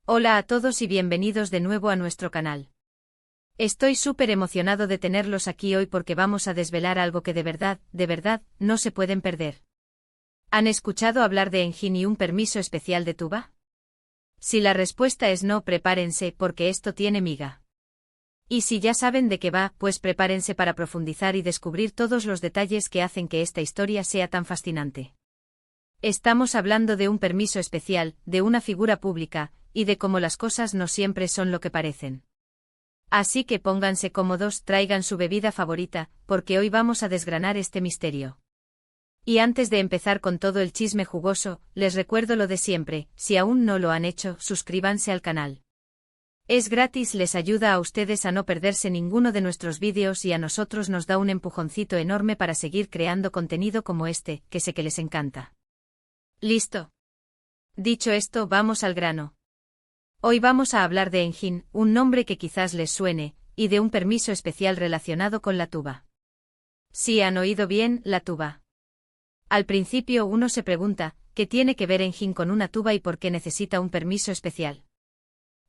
Hola a todos y bienvenidos de nuevo a nuestro canal. Estoy súper emocionado de tenerlos aquí hoy porque vamos a desvelar algo que de verdad, no se pueden perder. ¿Han escuchado hablar de Engine y un permiso especial de Tuba? Si la respuesta es no, prepárense porque esto tiene miga. Y si ya saben de qué va, pues prepárense para profundizar y descubrir todos los detalles que hacen que esta historia sea tan fascinante. Estamos hablando de un permiso especial, de una figura pública, y de cómo las cosas no siempre son lo que parecen. Así que pónganse cómodos, traigan su bebida favorita, porque hoy vamos a desgranar este misterio. Y antes de empezar con todo el chisme jugoso, les recuerdo lo de siempre, si aún no lo han hecho, suscríbanse al canal. Es gratis, les ayuda a ustedes a no perderse ninguno de nuestros vídeos y a nosotros nos da un empujoncito enorme para seguir creando contenido como este, que sé que les encanta. ¿Listo? Dicho esto, vamos al grano. Hoy vamos a hablar de Engine, un nombre que quizás les suene, y de un permiso especial relacionado con la tuba. Sí, han oído bien, la tuba. Al principio uno se pregunta, ¿qué tiene que ver Engine con una tuba y por qué necesita un permiso especial?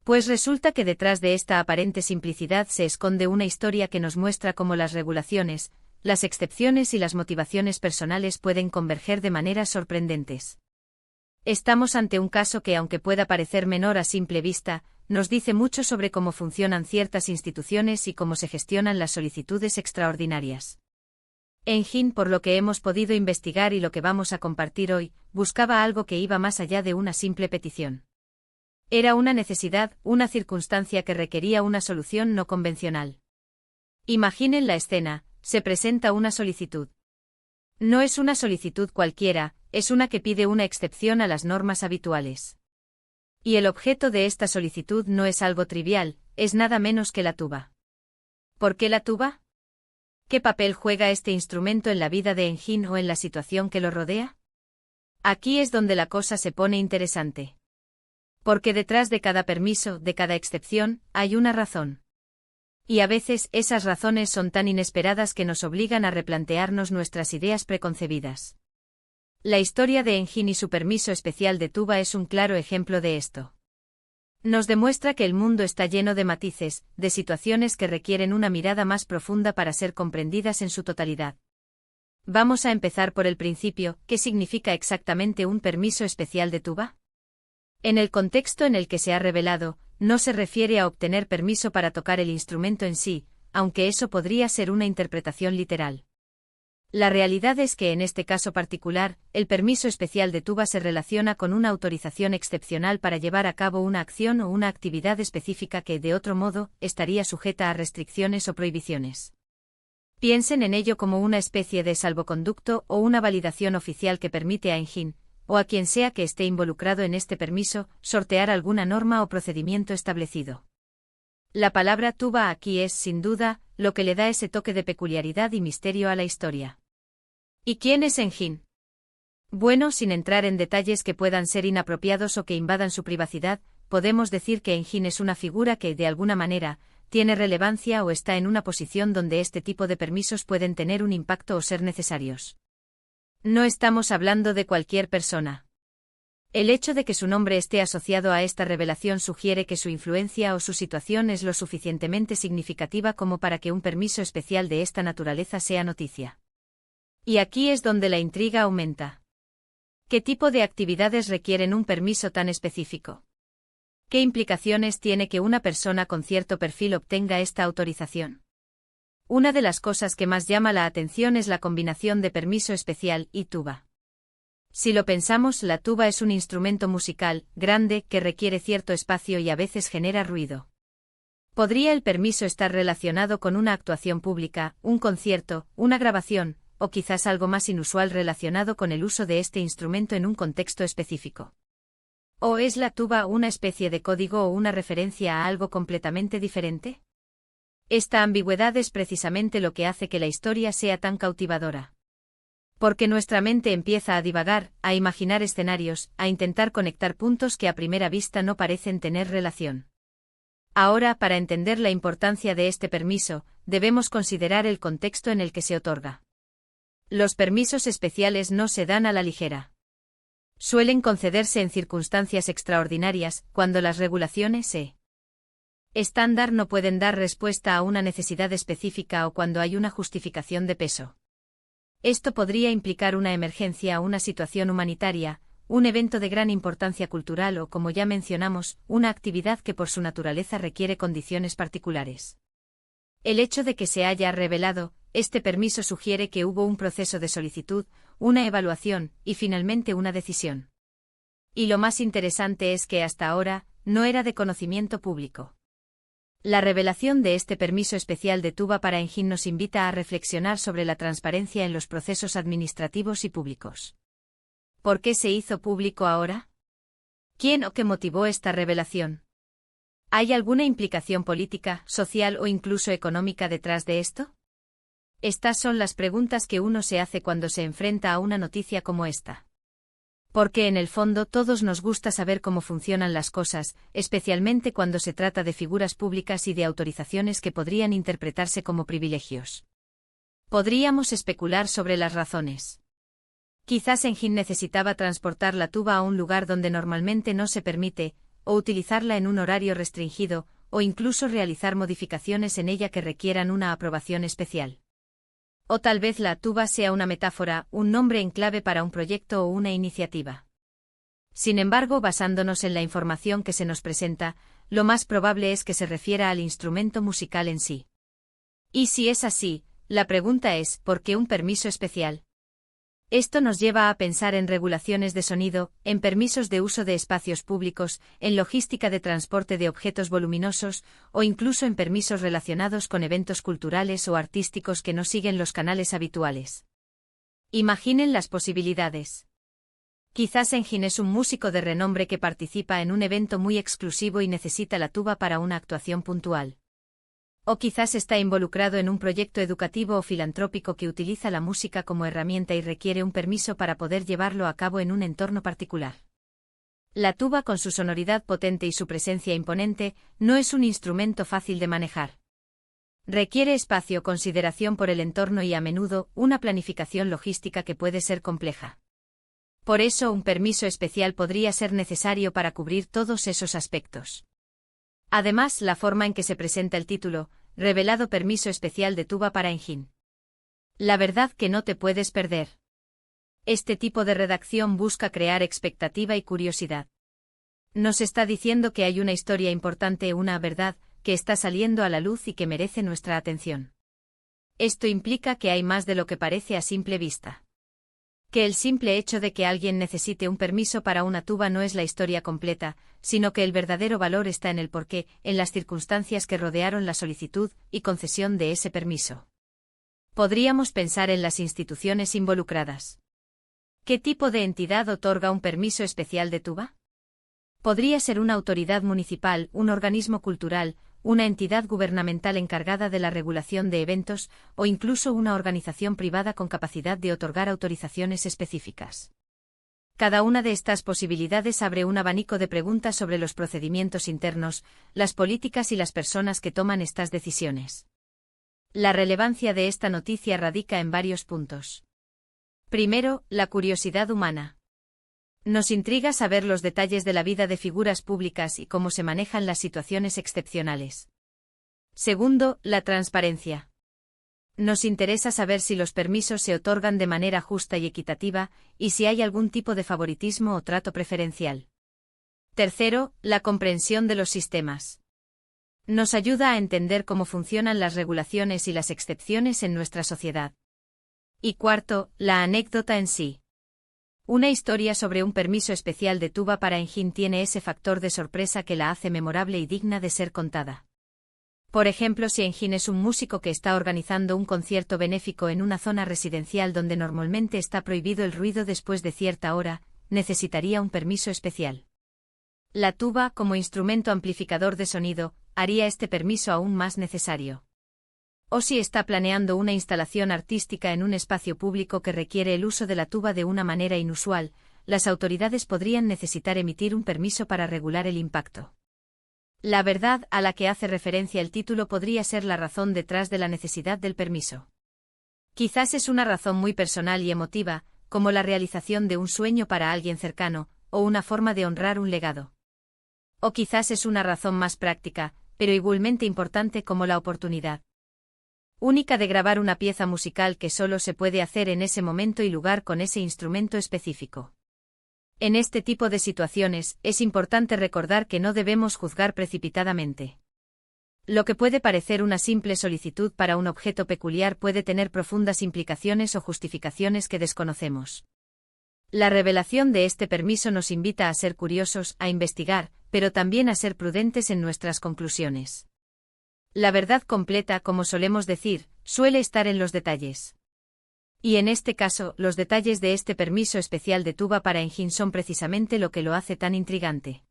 Pues resulta que detrás de esta aparente simplicidad se esconde una historia que nos muestra cómo las regulaciones, las excepciones y las motivaciones personales pueden converger de maneras sorprendentes. Estamos ante un caso que, aunque pueda parecer menor a simple vista, nos dice mucho sobre cómo funcionan ciertas instituciones y cómo se gestionan las solicitudes extraordinarias. Engine, por lo que hemos podido investigar y lo que vamos a compartir hoy, buscaba algo que iba más allá de una simple petición. Era una necesidad, una circunstancia que requería una solución no convencional. Imaginen la escena, se presenta una solicitud. No es una solicitud cualquiera, es una que pide una excepción a las normas habituales. Y el objeto de esta solicitud no es algo trivial, es nada menos que la tuba. ¿Por qué la tuba? ¿Qué papel juega este instrumento en la vida de Engine o en la situación que lo rodea? Aquí es donde la cosa se pone interesante. Porque detrás de cada permiso, de cada excepción, hay una razón. Y a veces esas razones son tan inesperadas que nos obligan a replantearnos nuestras ideas preconcebidas. La historia de Engine y su permiso especial de tuba es un claro ejemplo de esto. Nos demuestra que el mundo está lleno de matices, de situaciones que requieren una mirada más profunda para ser comprendidas en su totalidad. Vamos a empezar por el principio, ¿qué significa exactamente un permiso especial de tuba? En el contexto en el que se ha revelado, no se refiere a obtener permiso para tocar el instrumento en sí, aunque eso podría ser una interpretación literal. La realidad es que en este caso particular, el permiso especial de tuba se relaciona con una autorización excepcional para llevar a cabo una acción o una actividad específica que, de otro modo, estaría sujeta a restricciones o prohibiciones. Piensen en ello como una especie de salvoconducto o una validación oficial que permite a Engine, o a quien sea que esté involucrado en este permiso, sortear alguna norma o procedimiento establecido. La palabra tuba aquí es, sin duda, lo que le da ese toque de peculiaridad y misterio a la historia. ¿Y quién es Engine? Bueno, sin entrar en detalles que puedan ser inapropiados o que invadan su privacidad, podemos decir que Engine es una figura que, de alguna manera, tiene relevancia o está en una posición donde este tipo de permisos pueden tener un impacto o ser necesarios. No estamos hablando de cualquier persona. El hecho de que su nombre esté asociado a esta revelación sugiere que su influencia o su situación es lo suficientemente significativa como para que un permiso especial de esta naturaleza sea noticia. Y aquí es donde la intriga aumenta. ¿Qué tipo de actividades requieren un permiso tan específico? ¿Qué implicaciones tiene que una persona con cierto perfil obtenga esta autorización? Una de las cosas que más llama la atención es la combinación de permiso especial y tuba. Si lo pensamos, la tuba es un instrumento musical, grande, que requiere cierto espacio y a veces genera ruido. ¿Podría el permiso estar relacionado con una actuación pública, un concierto, una grabación, o quizás algo más inusual relacionado con el uso de este instrumento en un contexto específico? ¿O es la tuba una especie de código o una referencia a algo completamente diferente? Esta ambigüedad es precisamente lo que hace que la historia sea tan cautivadora. Porque nuestra mente empieza a divagar, a imaginar escenarios, a intentar conectar puntos que a primera vista no parecen tener relación. Ahora, para entender la importancia de este permiso, debemos considerar el contexto en el que se otorga. Los permisos especiales no se dan a la ligera. Suelen concederse en circunstancias extraordinarias, cuando las regulaciones estándar no pueden dar respuesta a una necesidad específica o cuando hay una justificación de peso. Esto podría implicar una emergencia o una situación humanitaria, un evento de gran importancia cultural o, como ya mencionamos, una actividad que por su naturaleza requiere condiciones particulares. El hecho de que se haya revelado este permiso sugiere que hubo un proceso de solicitud, una evaluación y finalmente una decisión. Y lo más interesante es que hasta ahora no era de conocimiento público. La revelación de este permiso especial de Tuba para Engine nos invita a reflexionar sobre la transparencia en los procesos administrativos y públicos. ¿Por qué se hizo público ahora? ¿Quién o qué motivó esta revelación? ¿Hay alguna implicación política, social o incluso económica detrás de esto? Estas son las preguntas que uno se hace cuando se enfrenta a una noticia como esta. Porque en el fondo todos nos gusta saber cómo funcionan las cosas, especialmente cuando se trata de figuras públicas y de autorizaciones que podrían interpretarse como privilegios. Podríamos especular sobre las razones. Quizás Engine necesitaba transportar la tuba a un lugar donde normalmente no se permite, o utilizarla en un horario restringido, o incluso realizar modificaciones en ella que requieran una aprobación especial. O tal vez la tuba sea una metáfora, un nombre en clave para un proyecto o una iniciativa. Sin embargo, basándonos en la información que se nos presenta, lo más probable es que se refiera al instrumento musical en sí. Y si es así, la pregunta es, ¿por qué un permiso especial? Esto nos lleva a pensar en regulaciones de sonido, en permisos de uso de espacios públicos, en logística de transporte de objetos voluminosos, o incluso en permisos relacionados con eventos culturales o artísticos que no siguen los canales habituales. Imaginen las posibilidades. Quizás Engine es un músico de renombre que participa en un evento muy exclusivo y necesita la tuba para una actuación puntual. O quizás está involucrado en un proyecto educativo o filantrópico que utiliza la música como herramienta y requiere un permiso para poder llevarlo a cabo en un entorno particular. La tuba, con su sonoridad potente y su presencia imponente, no es un instrumento fácil de manejar. Requiere espacio, consideración por el entorno y a menudo una planificación logística que puede ser compleja. Por eso un permiso especial podría ser necesario para cubrir todos esos aspectos. Además, la forma en que se presenta el título, revelado permiso especial de tuba para Engine. La verdad que no te puedes perder. Este tipo de redacción busca crear expectativa y curiosidad. Nos está diciendo que hay una historia importante, una verdad, que está saliendo a la luz y que merece nuestra atención. Esto implica que hay más de lo que parece a simple vista. Que el simple hecho de que alguien necesite un permiso para una tuba no es la historia completa, sino que el verdadero valor está en el porqué, en las circunstancias que rodearon la solicitud y concesión de ese permiso. Podríamos pensar en las instituciones involucradas. ¿Qué tipo de entidad otorga un permiso especial de tuba? Podría ser una autoridad municipal, un organismo cultural, una entidad gubernamental encargada de la regulación de eventos, o incluso una organización privada con capacidad de otorgar autorizaciones específicas. Cada una de estas posibilidades abre un abanico de preguntas sobre los procedimientos internos, las políticas y las personas que toman estas decisiones. La relevancia de esta noticia radica en varios puntos. Primero, la curiosidad humana. Nos intriga saber los detalles de la vida de figuras públicas y cómo se manejan las situaciones excepcionales. Segundo, la transparencia. Nos interesa saber si los permisos se otorgan de manera justa y equitativa, y si hay algún tipo de favoritismo o trato preferencial. Tercero, la comprensión de los sistemas. Nos ayuda a entender cómo funcionan las regulaciones y las excepciones en nuestra sociedad. Y cuarto, la anécdota en sí. Una historia sobre un permiso especial de tuba para Engine tiene ese factor de sorpresa que la hace memorable y digna de ser contada. Por ejemplo, si Engine es un músico que está organizando un concierto benéfico en una zona residencial donde normalmente está prohibido el ruido después de cierta hora, necesitaría un permiso especial. La tuba, como instrumento amplificador de sonido, haría este permiso aún más necesario. O si está planeando una instalación artística en un espacio público que requiere el uso de la tuba de una manera inusual, las autoridades podrían necesitar emitir un permiso para regular el impacto. La verdad a la que hace referencia el título podría ser la razón detrás de la necesidad del permiso. Quizás es una razón muy personal y emotiva, como la realización de un sueño para alguien cercano, o una forma de honrar un legado. O quizás es una razón más práctica, pero igualmente importante como la oportunidad única de grabar una pieza musical que solo se puede hacer en ese momento y lugar con ese instrumento específico. En este tipo de situaciones, es importante recordar que no debemos juzgar precipitadamente. Lo que puede parecer una simple solicitud para un objeto peculiar puede tener profundas implicaciones o justificaciones que desconocemos. La revelación de este permiso nos invita a ser curiosos, a investigar, pero también a ser prudentes en nuestras conclusiones. La verdad completa, como solemos decir, suele estar en los detalles. Y en este caso, los detalles de este permiso especial de tuba para engine son precisamente lo que lo hace tan intrigante.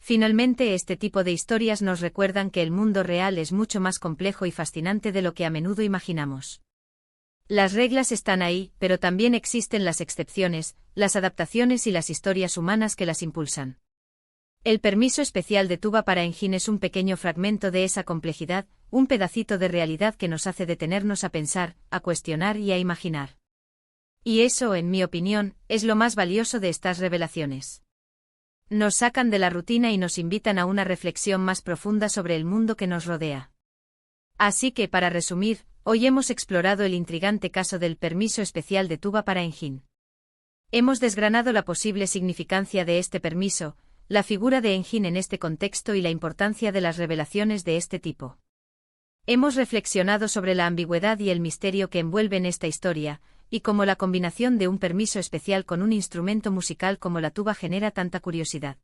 Finalmente, este tipo de historias nos recuerdan que el mundo real es mucho más complejo y fascinante de lo que a menudo imaginamos. Las reglas están ahí, pero también existen las excepciones, las adaptaciones y las historias humanas que las impulsan. El permiso especial de tuba para engine es un pequeño fragmento de esa complejidad, un pedacito de realidad que nos hace detenernos a pensar, a cuestionar y a imaginar. Y eso, en mi opinión, es lo más valioso de estas revelaciones. Nos sacan de la rutina y nos invitan a una reflexión más profunda sobre el mundo que nos rodea. Así que, para resumir, hoy hemos explorado el intrigante caso del permiso especial de tuba para engine. Hemos desgranado la posible significancia de este permiso, la figura de engine en este contexto y la importancia de las revelaciones de este tipo. Hemos reflexionado sobre la ambigüedad y el misterio que envuelven esta historia, y cómo la combinación de un permiso especial con un instrumento musical como la tuba genera tanta curiosidad.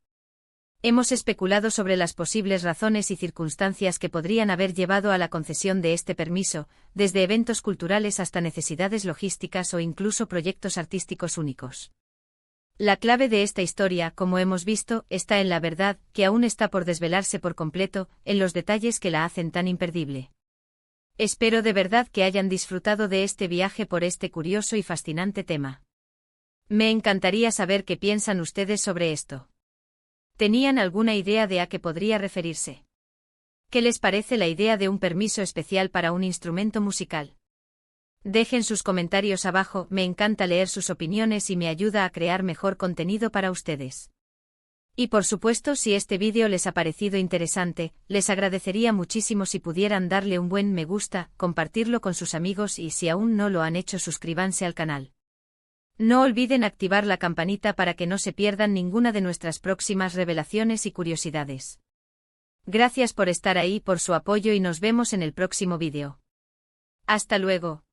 Hemos especulado sobre las posibles razones y circunstancias que podrían haber llevado a la concesión de este permiso, desde eventos culturales hasta necesidades logísticas o incluso proyectos artísticos únicos. La clave de esta historia, como hemos visto, está en la verdad, que aún está por desvelarse por completo, en los detalles que la hacen tan imperdible. Espero de verdad que hayan disfrutado de este viaje por este curioso y fascinante tema. Me encantaría saber qué piensan ustedes sobre esto. ¿Tenían alguna idea de a qué podría referirse? ¿Qué les parece la idea de un permiso especial para un instrumento musical? Dejen sus comentarios abajo, me encanta leer sus opiniones y me ayuda a crear mejor contenido para ustedes. Y por supuesto, si este vídeo les ha parecido interesante, les agradecería muchísimo si pudieran darle un buen me gusta, compartirlo con sus amigos y si aún no lo han hecho, suscríbanse al canal. No olviden activar la campanita para que no se pierdan ninguna de nuestras próximas revelaciones y curiosidades. Gracias por estar ahí, por su apoyo y nos vemos en el próximo vídeo. Hasta luego.